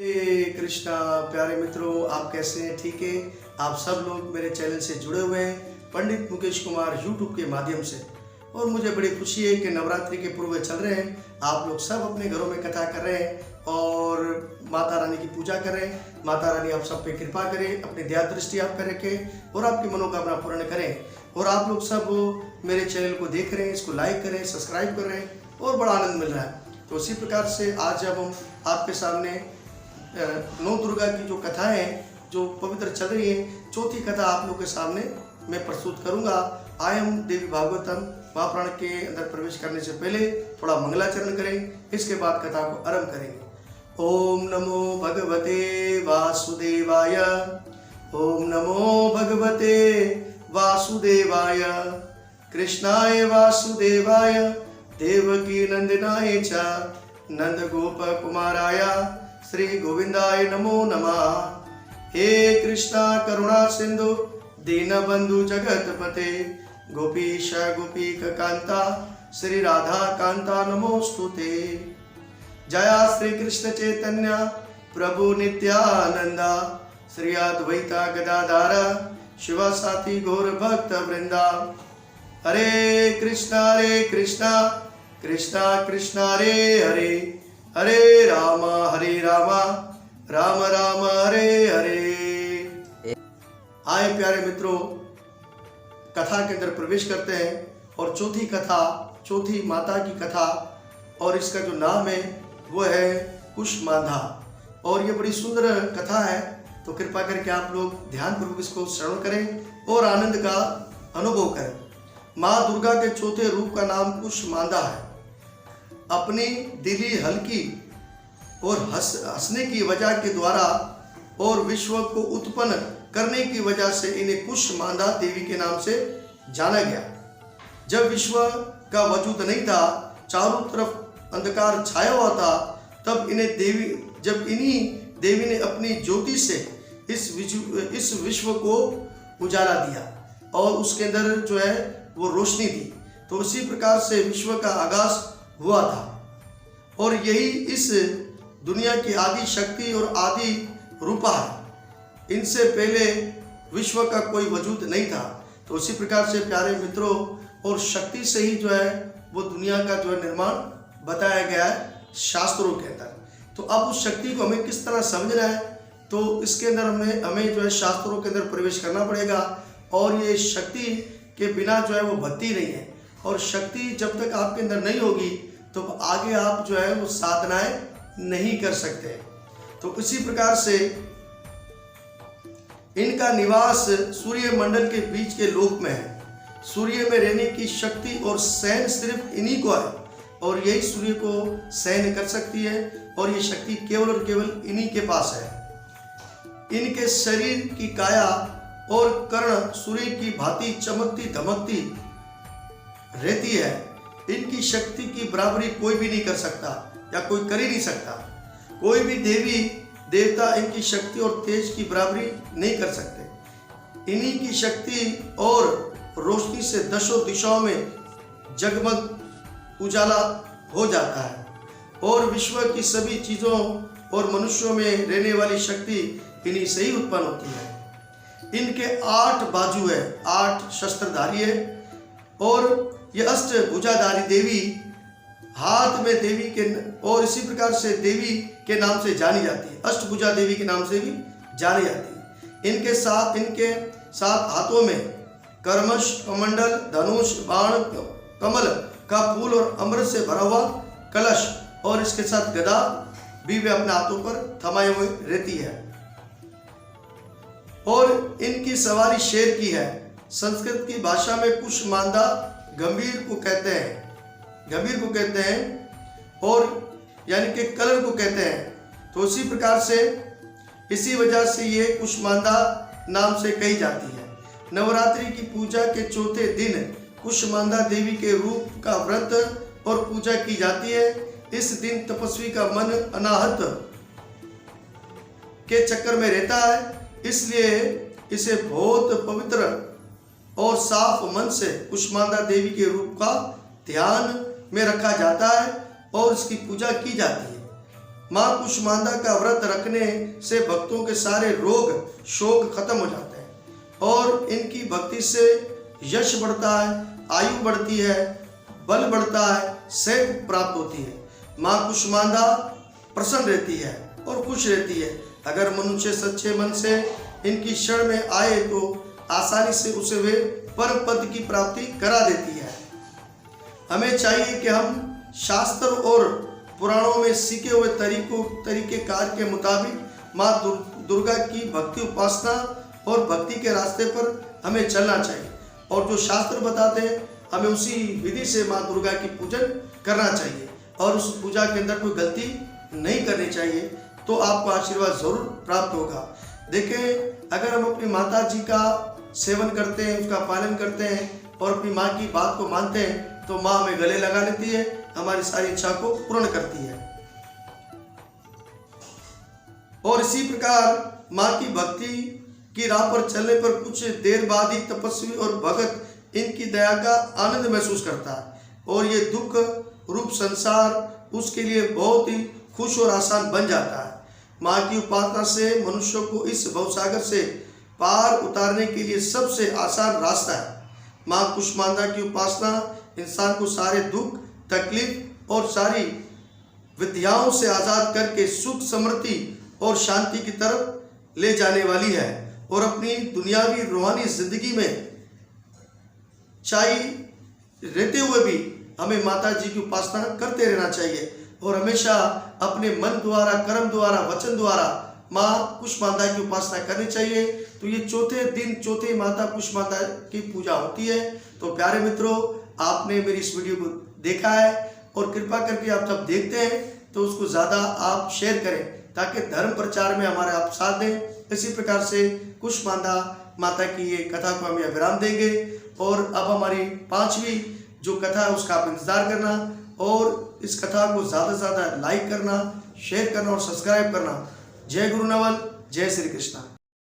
हे कृष्णा प्यारे मित्रों, आप कैसे हैं? ठीक है। आप सब लोग मेरे चैनल से जुड़े हुए हैं पंडित मुकेश कुमार यूट्यूब के माध्यम से, और मुझे बड़ी खुशी है कि नवरात्रि के पूर्व चल रहे हैं। आप लोग सब अपने घरों में कथा कर रहे हैं और माता रानी की पूजा कर रहे हैं। माता रानी आप सब पे कृपा करें, अपनी दया दृष्टि आप पे रखें और आपकी मनोकामना पूर्ण करें। और आप लोग सब मेरे चैनल को देख रहे हैं, इसको लाइक करें, सब्सक्राइब कर रहे हैं और बड़ा आनंद मिल रहा है। तो उसी प्रकार से आज जब हम आपके सामने नौ दुर्गा की जो कथाएं हैं जो पवित्र चल रही हैं, चौथी कथा आप लोग के सामने मैं प्रस्तुत करूंगा। आए हम देवी भागवतम महापुराण के अंदर प्रवेश करने से पहले थोड़ा मंगलाचरण करें, इसके बाद कथा को आरंभ करेंगे। ओम नमो भगवते वासुदेवाय। ओम नमो भगवते वासुदेवाय। कृष्णाय वासुदेवाय देवकी नंदनाय च नंद गोप कुमाराय श्री गोविंदाय नमो नमः। हे कृष्णा करुणा सिंधु दीनबंधु जगतपते गोपीश गोपीक कांता श्री राधा कांता नमोस्तुते। जया श्री कृष्ण चैतन्य प्रभु नित्यानंदा श्री अद्वैता गदाधार शिव साथी गौर भक्त वृंदा। हरे कृष्णा कृष्णा कृष्णा हरे हरे, हरे राम राम राम हरे हरे। आए प्यारे मित्रों, कथा के अंदर प्रवेश करते हैं और चौथी कथा, चौथी माता की कथा, और इसका जो नाम है वो है कुष्मांधा। और ये बड़ी सुंदर कथा है, तो कृपा करके आप लोग ध्यानपूर्वक इसको श्रवण करें और आनंद का अनुभव करें। माँ दुर्गा के चौथे रूप का नाम कुष्मांधा है। अपनी दिली हल्की और हंसने की वजह के द्वारा और विश्व को उत्पन्न करने की वजह से इन्हें कुष्मांधा देवी के नाम से जाना गया। जब विश्व का वजूद नहीं था, चारों तरफ अंधकार छाया हुआ था, तब इन्हीं देवी ने अपनी ज्योति से इस विश्व को उजाला दिया और उसके अंदर जो है वो रोशनी दी। तो उसी प्रकार से विश्व का आगाज हुआ था और यही इस दुनिया की आदि शक्ति और आदि रूपा है। इनसे पहले विश्व का कोई वजूद नहीं था। तो उसी प्रकार से प्यारे मित्रों, और शक्ति से ही जो है वो दुनिया का जो है निर्माण बताया गया है शास्त्रों के अंदर। तो अब उस शक्ति को हमें किस तरह समझना है, तो इसके अंदर हमें जो है शास्त्रों के अंदर प्रवेश करना पड़ेगा। और ये शक्ति के बिना जो है वो भक्ति नहीं है, और शक्ति जब तक आपके अंदर नहीं होगी तो आगे आप जो है वो साधनाएं नहीं कर सकते। तो इसी प्रकार से इनका निवास सूर्य मंडल के बीच के लोक में है। सूर्य में रहने की शक्ति और सहन सिर्फ इन्हीं को है, और यही सूर्य को सहन कर सकती है, और ये शक्ति केवल और केवल इन्हीं के पास है। इनके शरीर की काया और कर्ण सूर्य की भांति चमकती धमकती रहती है। इनकी शक्ति की बराबरी कोई भी नहीं कर सकता या कोई कर ही नहीं सकता। कोई भी देवी देवता इनकी शक्ति और तेज की बराबरी नहीं कर सकते। इन्हीं की शक्ति और रोशनी से दशों दिशाओं में जगमग उजाला हो जाता है, और विश्व की सभी चीजों और मनुष्यों में रहने वाली शक्ति इन्हीं से ही उत्पन्न होती है। इनके 8 बाजू है, 8 शस्त्रधारी है, और ये अष्टभुजाधारी देवी हाथ में देवी के, और इसी प्रकार से देवी के नाम से जानी जाती है। अष्टभुजा देवी के नाम से भी जानी जाती है। इनके साथ हाथों में कर्मश, कमंडल, धनुष, बाण, कमल का फूल और अमृत से भरा हुआ कलश, और इसके साथ गदा भी वे अपने हाथों पर थमाए हुए रहती है। और इनकी सवारी शेर की है। संस्कृत की भाषा में कुष्मांधा गंभीर को कहते हैं, और यानी कि कलर को कहते हैं। तो उसी प्रकार से इसी वजह से ये कुष्मांधा नाम से कही जाती है। नवरात्रि की पूजा के चौथे दिन कुष्मांधा देवी के रूप का व्रत और पूजा की जाती है। इस दिन तपस्वी का मन अनाहत के चक्कर में रहता है, इसलिए इसे बहुत पवित्र और साफ मन से कुष्मांधा देवी के रूप का ध्यान में रखा जाता है और इसकी पूजा की जाती है। माँ कुष्मांडा का व्रत रखने से भक्तों के सारे रोग शोक खत्म हो जाते हैं और इनकी भक्ति से यश बढ़ता है, आयु बढ़ती है, बल बढ़ता है, सेहत प्राप्त होती है। माँ कुष्मांडा प्रसन्न रहती है और खुश रहती है। अगर मनुष्य सच्चे मन से इनकी शरण में आए तो आसानी से उसे वे परम पद की प्राप्ति करा देती है। हमें चाहिए कि हम शास्त्र और पुराणों में सीखे हुए तरीके कार के मुताबिक माँ दुर्गा की भक्ति उपासना और भक्ति के रास्ते पर हमें चलना चाहिए और जो शास्त्र बताते हैं हमें उसी विधि से माँ दुर्गा की पूजन करना चाहिए और उस पूजा के अंदर कोई गलती नहीं करनी चाहिए, तो आपको आशीर्वाद जरूर प्राप्त होगा। देखें, अगर हम अपनी माता जी का सेवन करते हैं, उसका पालन करते हैं और अपनी माँ की बात को मानते हैं तो माँ हमें गले लगा लेती है, हमारी सारी इच्छा को पूर्ण करती है। और इसी प्रकार माँ की भक्ति की राह पर चलने पर कुछ देर बाद ही तपस्वी और भगत इनकी दया का आनंद महसूस करता है और ये दुख रूप संसार उसके लिए बहुत ही खुश और आसान बन जाता है। माँ की उपासना से मनुष्य को इस भवसागर से पार उतारने के लिए सबसे आसान रास्ता है। माँ कुष्मांडा की उपासना इंसान को सारे दुख, तकलीफ और सारी विद्याओं से आज़ाद करके सुख, समृद्धि और शांति की तरफ ले जाने वाली है और अपनी दुनियावी रूहानी जिंदगी में चाहे रहते हुए भी हमें माता जी की उपासना करते रहना चाहिए और हमेशा अपने मन द्वारा, कर्म द्वारा, वचन द्वारा माँ कुष्मांडा की उपासना करनी चाहिए। तो ये चौथे दिन चौथे माता कुष्मांडा की पूजा होती है। तो प्यारे मित्रों, आपने मेरी इस वीडियो को देखा है और कृपा करके आप जब देखते हैं तो उसको ज़्यादा आप शेयर करें ताकि धर्म प्रचार में हमारे आप साथ दें। इसी प्रकार से कुष्मांडा माता की ये कथा को हम यहाँ विराम देंगे और अब हमारी 5वीं जो कथा है उसका आप इंतज़ार करना और इस कथा को ज़्यादा से ज़्यादा लाइक करना, शेयर करना और सब्सक्राइब करना। जय गुरु नवल, जय श्री कृष्णा।